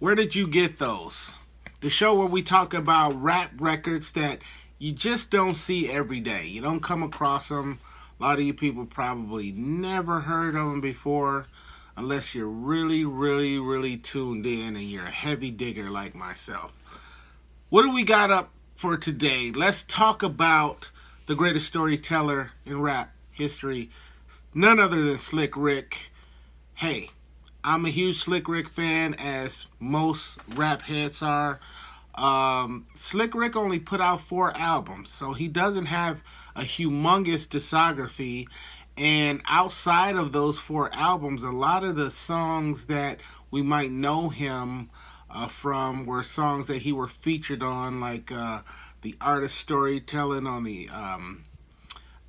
Where did you get those? The show where we talk about rap records that you just don't see every day. You don't come across them. A lot of you people probably never heard of them before, unless you're really, really, really tuned in and you're a heavy digger like myself. What do we got up for today? Let's talk about the greatest storyteller in rap history, none other than Slick Rick. Hey, I'm a huge Slick Rick fan, as most rap heads are. Slick Rick only put out 4 albums, so he doesn't have a humongous discography. And outside of those 4 albums, a lot of the songs that we might know him from were songs that he were featured on, like the Artist Storytelling on the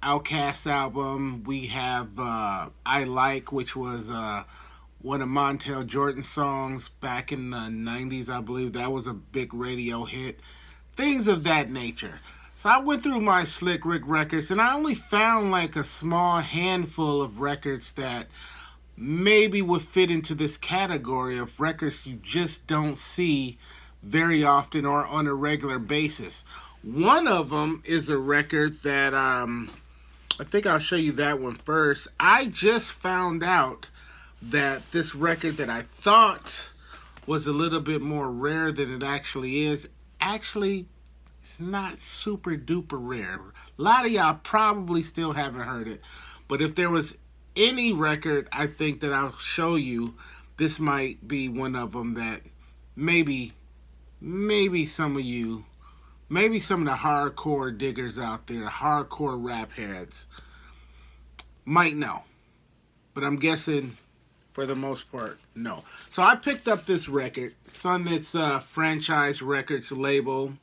Outkast album. We have I Like, which was one of Montel Jordan's songs back in the 90s, I believe. That was a big radio hit. Things of that nature. So I went through my Slick Rick records, and I only found like a small handful of records that maybe would fit into this category of records you just don't see very often or on a regular basis. One of them is a record that I think I'll show you that one first. I just found out that this record that I thought was a little bit more rare than it actually is, actually it's not super duper rare. A lot of y'all probably still haven't heard it, but if there was any record I think that I'll show you, this might be one of them that maybe some of you, maybe some of the hardcore diggers out there, hardcore rap heads, might know. But I'm guessing for the most part, no. So I picked up this record. It's on this Franchise Records label,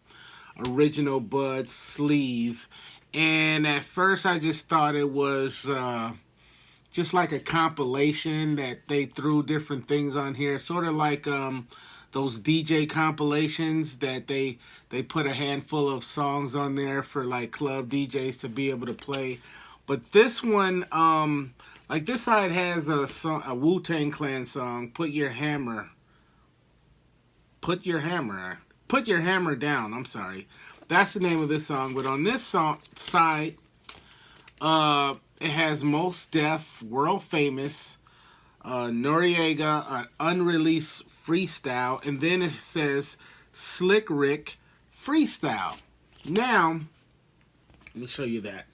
Original Bud sleeve. And at first I just thought it was just like a compilation that they threw different things on here. Sort of like those DJ compilations that they put a handful of songs on there for like club DJs to be able to play. But this one, like this side has a song, a Wu-Tang Clan song, Put Your Hammer Down, I'm sorry. That's the name of this song. But on this side, it has Mos Def, world famous, Noriega, an unreleased freestyle, and then it says Slick Rick freestyle. Now, let me show you that.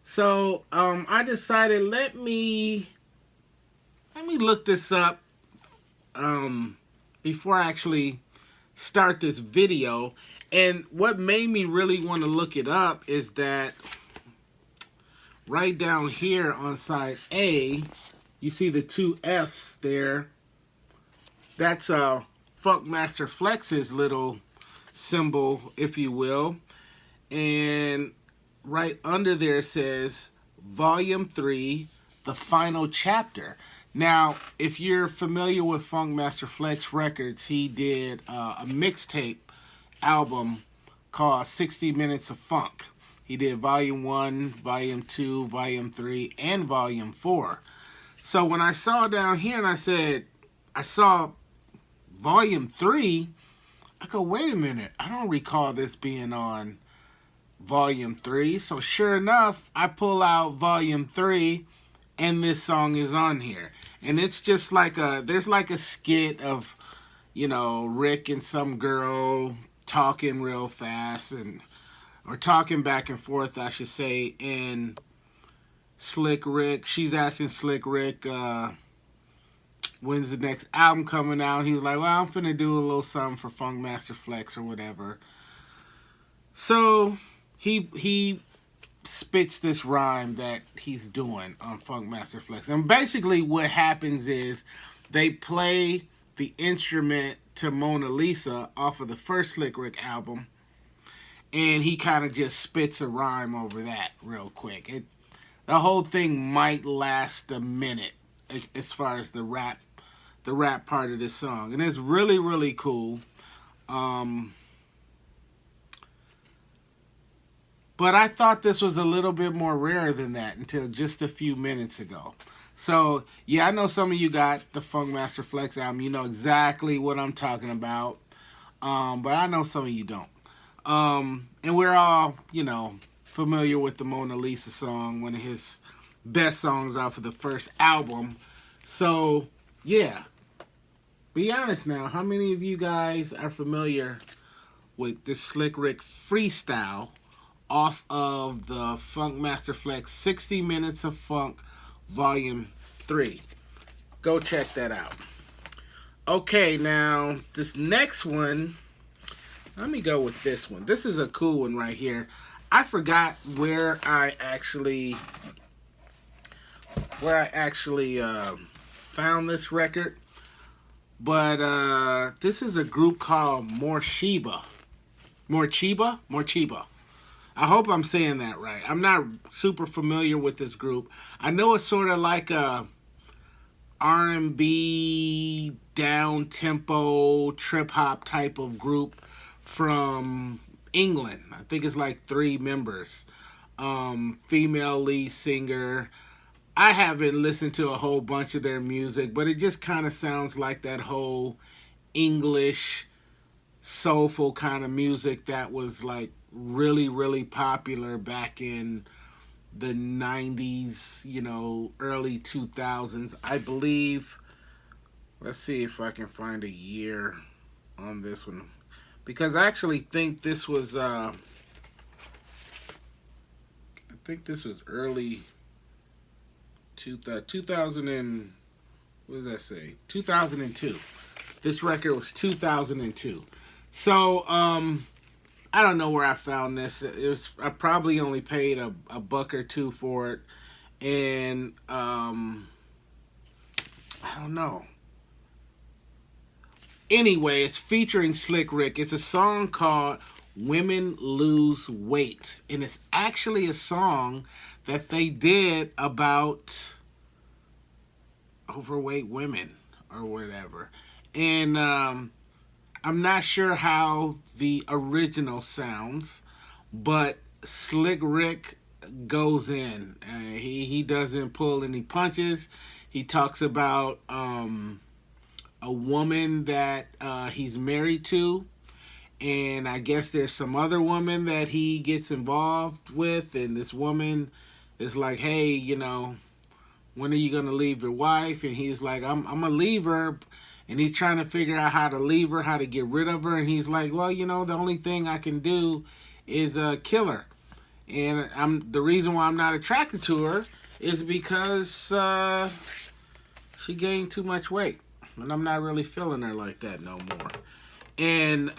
So I decided let me look this up before I actually start this video. And what made me really want to look it up is that right down here on side A, you see the 2 F's there. That's Funkmaster Flex's little symbol, if you will. And right under there says Volume 3, the final chapter. Now, if you're familiar with Funkmaster Flex Records, he did a mixtape album called 60 Minutes of Funk. He did Volume 1, Volume 2, Volume 3, and Volume 4. So when I saw down here and I saw Volume 3, I go, wait a minute, I don't recall this being on Volume 3. So sure enough, I pull out Volume 3 and this song is on here. And it's just like there's like a skit of, you know, Rick and some girl talking real fast, or talking back and forth, I should say, and Slick Rick, she's asking Slick Rick, when's the next album coming out? He's like, well, I'm finna do a little something for Funkmaster Flex or whatever. So he spits this rhyme that he's doing on Funkmaster Flex. And basically what happens is they play the instrument to Mona Lisa off of the first Slick Rick album, and he kind of just spits a rhyme over that real quick. The whole thing might last a minute as far as the rap part of this song. And it's really, really cool. But I thought this was a little bit more rare than that until just a few minutes ago. So yeah, I know some of you got the Funkmaster Flex album. You know exactly what I'm talking about. But I know some of you don't. And we're all, familiar with the Mona Lisa song, one of his best songs off of the first album. So yeah, be honest now. How many of you guys are familiar with this Slick Rick freestyle off of the Funkmaster Flex 60 Minutes of Funk Volume 3? Go check that out. Okay, now this next one, let me go with this one. This is a cool one right here. I forgot where I actually found this record, but this is a group called Morba. Morba. I hope I'm saying that right. I'm not super familiar with this group. I know it's sort of like a R&B down tempo trip hop type of group from England. I think it's like 3 members. Female lead singer. I haven't listened to a whole bunch of their music, but it just kind of sounds like that whole English soulful kind of music that was like really, really popular back in the 90s, early 2000s. I believe, let's see if I can find a year on this one, because I actually think this was early 2000 and, what does that say? 2002. This record was 2002. So, I don't know where I found this. I probably only paid a buck or two for it, and I don't know. Anyway, it's featuring Slick Rick. It's a song called "Women Lose Weight," and it's actually a song that they did about overweight women or whatever, and I'm not sure how the original sounds, but Slick Rick goes in. He doesn't pull any punches. He talks about a woman that he's married to, and I guess there's some other woman that he gets involved with, and this woman is like, hey, when are you going to leave your wife? And he's like, I'm going to leave her. And he's trying to figure out how to leave her, how to get rid of her. And he's like, well, the only thing I can do is kill her. And the reason why I'm not attracted to her is because she gained too much weight. And I'm not really feeling her like that no more. And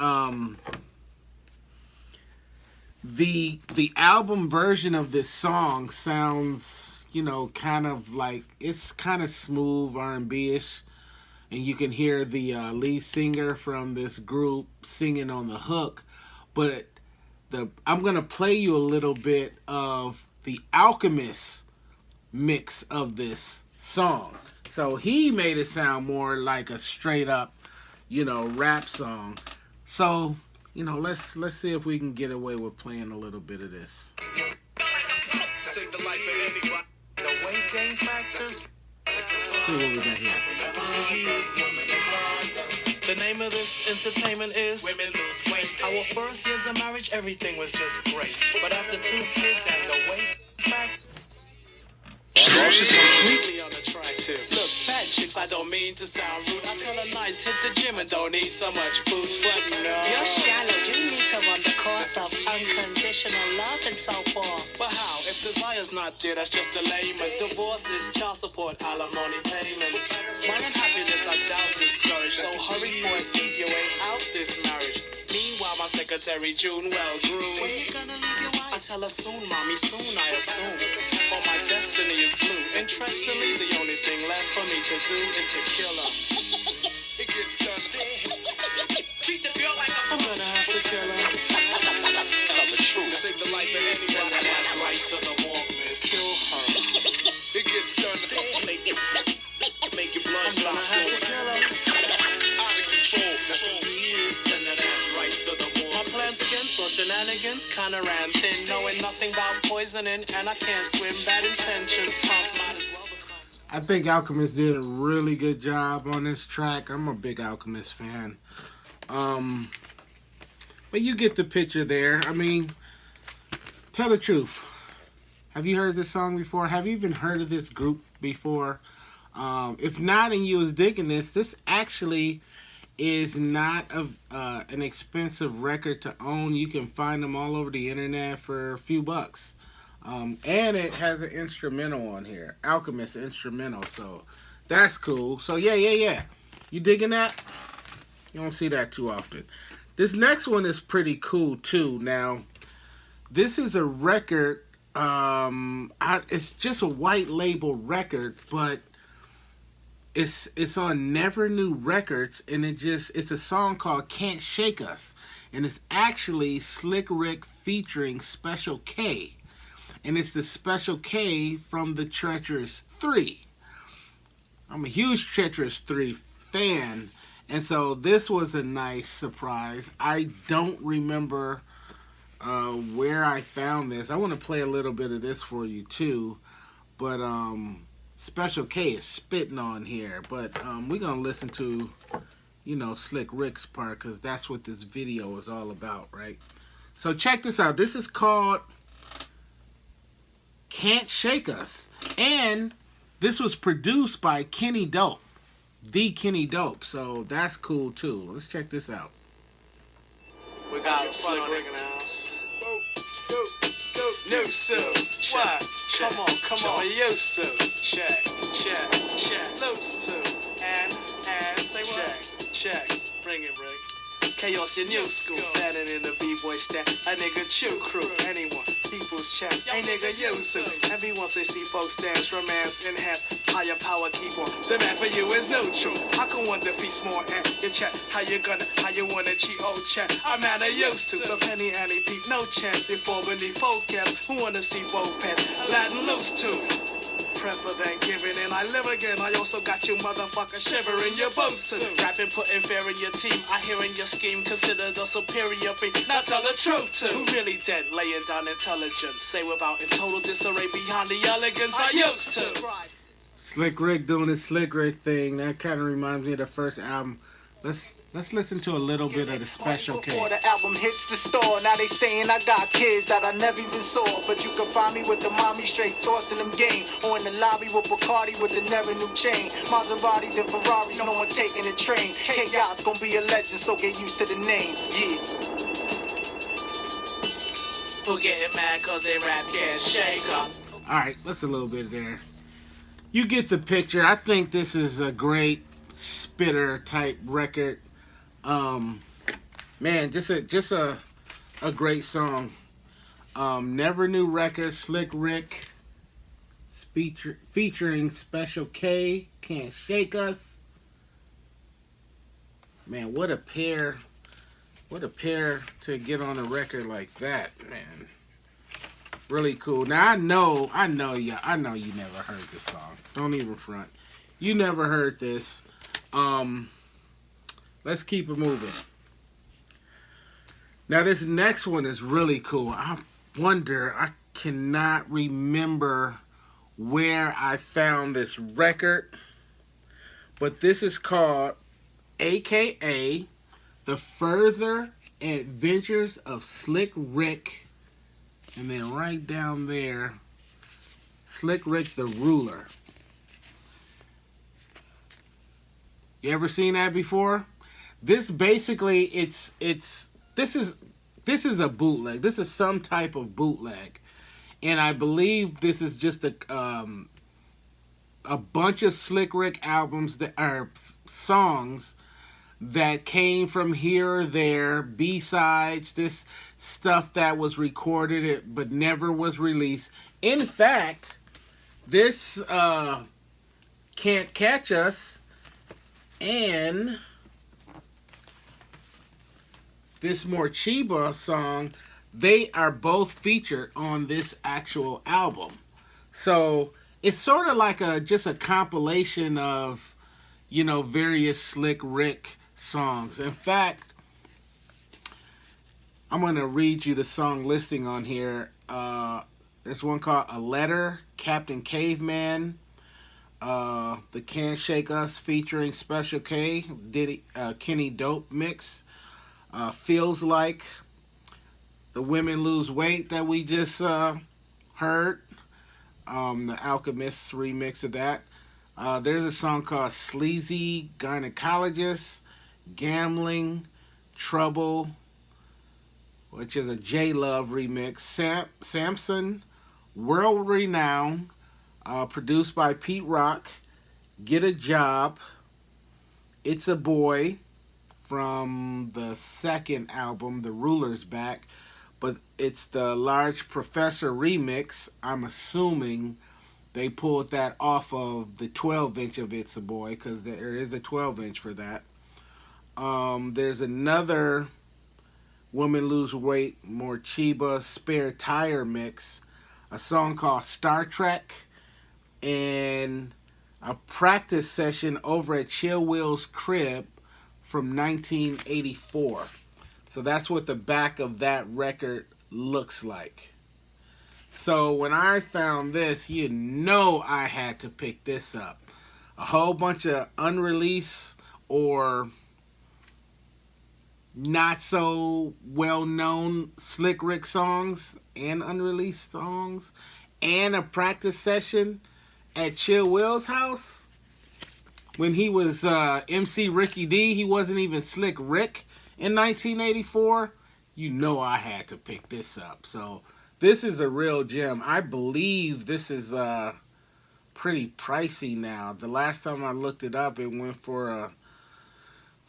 the album version of this song sounds, kind of like, it's kind of smooth R&B-ish. And you can hear the lead singer from this group singing on the hook. But I'm going to play you a little bit of the Alchemist mix of this song. So he made it sound more like a straight up, rap song. So, let's see if we can get away with playing a little bit of this. See what we got here. The name of this entertainment is Women Lose Weight. Our first years of marriage, everything was just great. But after 2 kids and the weight fact, completely unattractive. Look, fat chicks, I don't mean to sound rude. I tell her nice, hit the gym and don't eat so much food. But no, you're shallow, you need to run the course of unconditional love and so forth. But how? If desire's not there, that's just a layman. Divorce is child support, alimony payments. Money and happiness, I doubt discouraged. So hurry for an easier way out this marriage. Meanwhile, my secretary June well groomed. When you gonna leave your wife? I tell her soon, mommy, soon I assume. Oh, my destiny is blue. Interestingly, the only thing left for me to do is to kill her. It gets done. Treat the girl like I'm gonna have to kill her. Tell the truth. Save the life of anyone that has right to the walk, miss. Kill her. It gets done. Make your blood stop. I'm gonna have to kill her. Out of control. Send that ass right to the wall. My plans against for shenanigans kinda ran thin, knowing nothing about poisoning, and I can't swim. Bad intentions pump, might as well become. I think Alchemist did a really good job on this track. I'm a big Alchemist fan. Um, but you get the picture there. I mean, tell the truth. Have you heard this song before? Have you even heard of this group before? If not, and you was digging this actually is not an expensive record to own. You can find them all over the internet for a few bucks. And it has an instrumental on here, Alchemist instrumental. So that's cool. So yeah. You digging that? You don't see that too often. This next one is pretty cool too. Now, this is a record. It's just a white label record, but it's on Never New Records, and it's a song called "Can't Shake Us," and it's actually Slick Rick featuring Special K, and it's the Special K from the Treacherous 3. I'm a huge Treacherous 3 fan, and so this was a nice surprise. I don't remember where I found this. I want to play a little bit of this for you too, but Special K is spitting on here, but we're gonna listen to, Slick Rick's part, because that's what this video is all about, right? So check this out. This is called Can't Shake Us, and this was produced by Kenny Dope, the Kenny Dope, so that's cool too. Let's check this out. We got Slick Rick in the house. New Stu. What? Come on. Used to. Check. Loose to. And say what? Check. Bring it, Rick. Chaos, your new school. Standing in the B-boy stand. A nigga chew crew. Anyone. People's chat. A nigga used to. Everyone say see folks dance. Romance enhance. Higher power keep on. The man for you is neutral. I can want the piece more and your chat. How you wanna cheat? Oh, chat. I'm not used to. So penny Annie peep. No chance. Before beneath forecast. Who wanna see both pants? Latin loose too. Prefer than giving, and I live again. I also got you motherfucker shivering your boast. Rapping, putting fear in your team. I hear in your scheme, consider the superior thing. Now tell the truth to who really dead, laying down intelligence. Say without in total disarray beyond the elegance I used to. Slick Rick doing his Slick Rick thing. That kind of reminds me of the first album. Let's listen to a little bit of the Special K. Before the album hits the store, now they saying I got kids that I never even saw. But you can find me with the mommy straight tossing them game. Or in the lobby with Bacardi with the never new chain. Maseratis and Ferraris, no one taking the train. Chaos gonna be a legend, so get used to the name. Yeah. Who getting mad cause they rap can't shake up. Alright, that's a little bit there. You get the picture. I think this is a great spitter type record. Man, just a great song. Never New Records, Slick Rick, featuring Special K, Can't Shake Us. Man, what a pair to get on a record like that, man. Really cool. Now I know you never heard this song. Don't even front. You never heard this. Let's keep it moving. Now this next one is really cool. I cannot remember where I found this record, but this is called AKA The Further Adventures of Slick Rick, and then right down there, Slick Rick the Ruler. You ever seen that before? This basically this is a bootleg. This is some type of bootleg, and I believe this is just a bunch of Slick Rick albums that are songs that came from here or there, B-sides, this stuff that was recorded but never was released. In fact, this Can't Catch Us and this Morba song, they are both featured on this actual album. So it's sort of like just a compilation of, various Slick Rick songs. In fact, I'm going to read you the song listing on here. There's one called A Letter, Captain Caveman, The Can't Shake Us featuring Special K, Kenny Dope mix. Feels Like, the Women Lose Weight that we just heard. The Alchemist remix of that. There's a song called Sleazy Gynecologist, Gambling, Trouble, which is a J-Love remix. Samson, World Renowned, produced by Pete Rock. Get a Job, It's a Boy, from the second album, The Ruler's Back, but it's the Large Professor remix. I'm assuming they pulled that off of the 12-inch of It's a Boy, because there is a 12-inch for that. There's another Woman Lose Weight, Morba Spare Tire mix, a song called Star Trek, and a practice session over at Chill Will's crib from 1984. So that's what the back of that record looks like. So when I found this, you know I had to pick this up. A whole bunch of unreleased or not so well known Slick Rick songs and unreleased songs, and a practice session at Chill Will's house. When he was MC Ricky D, he wasn't even Slick Rick in 1984. You know I had to pick this up. So this is a real gem. I believe this is pretty pricey now. The last time I looked it up, it went for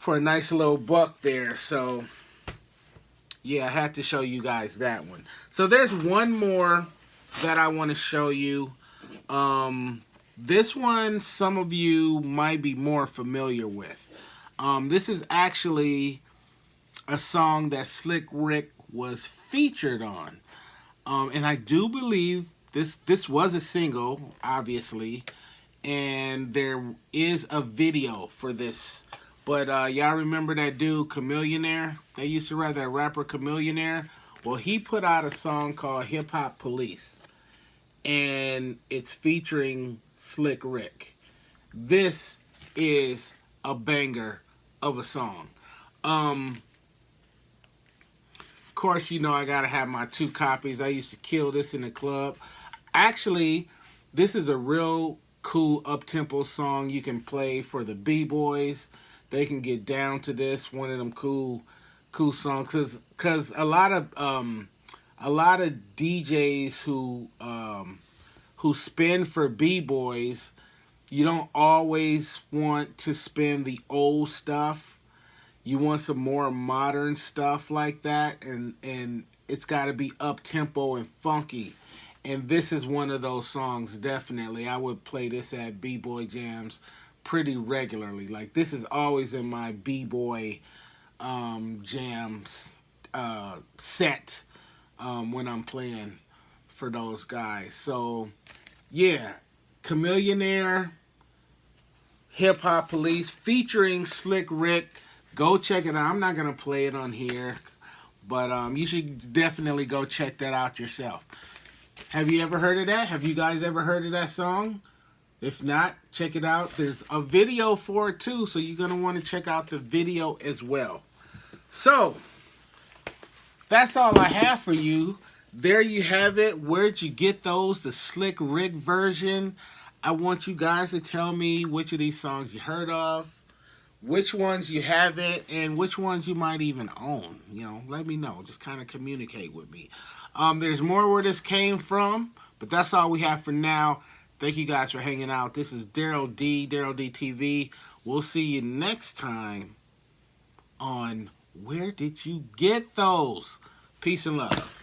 a nice little buck there. So yeah, I had to show you guys that one. So there's one more that I want to show you. This one, some of you might be more familiar with. This is actually a song that Slick Rick was featured on. And I do believe this was a single, obviously. And there is a video for this. But y'all remember that dude, Chamillionaire? They used to write that rapper Chamillionaire. Well, he put out a song called Hip Hop Police. And it's featuring Slick Rick. This is a banger of a song. Of course, you know I gotta have my 2 copies. I used to kill this in the club. Actually, this is a real cool up-tempo song you can play for the B-boys. They can get down to this. One of them cool songs. Cause a lot of DJs who spin for B-boys, you don't always want to spin the old stuff. You want some more modern stuff like that, and it's got to be up-tempo and funky. And this is one of those songs, definitely. I would play this at B-boy jams pretty regularly. Like, this is always in my B-boy jams set when I'm playing for those guys. So yeah, Chamillionaire Hip Hop Police featuring Slick Rick. Go check it out. I'm not gonna play it on here, but you should definitely go check that out yourself. Have you ever heard of that? Have you guys ever heard of that song? If not, check it out. There's a video for it too, so you're gonna want to check out the video as well. So that's all I have for you. There you have it. Where'd you get those? The Slick Rick version. I want you guys to tell me which of these songs you heard of, which ones you haven't, and which ones you might even own. You know, let me know. Just kind of communicate with me. There's more where this came from, but that's all we have for now. Thank you guys for hanging out. This is Daryl D TV. We'll see you next time on Where Did You Get Those? Peace and love.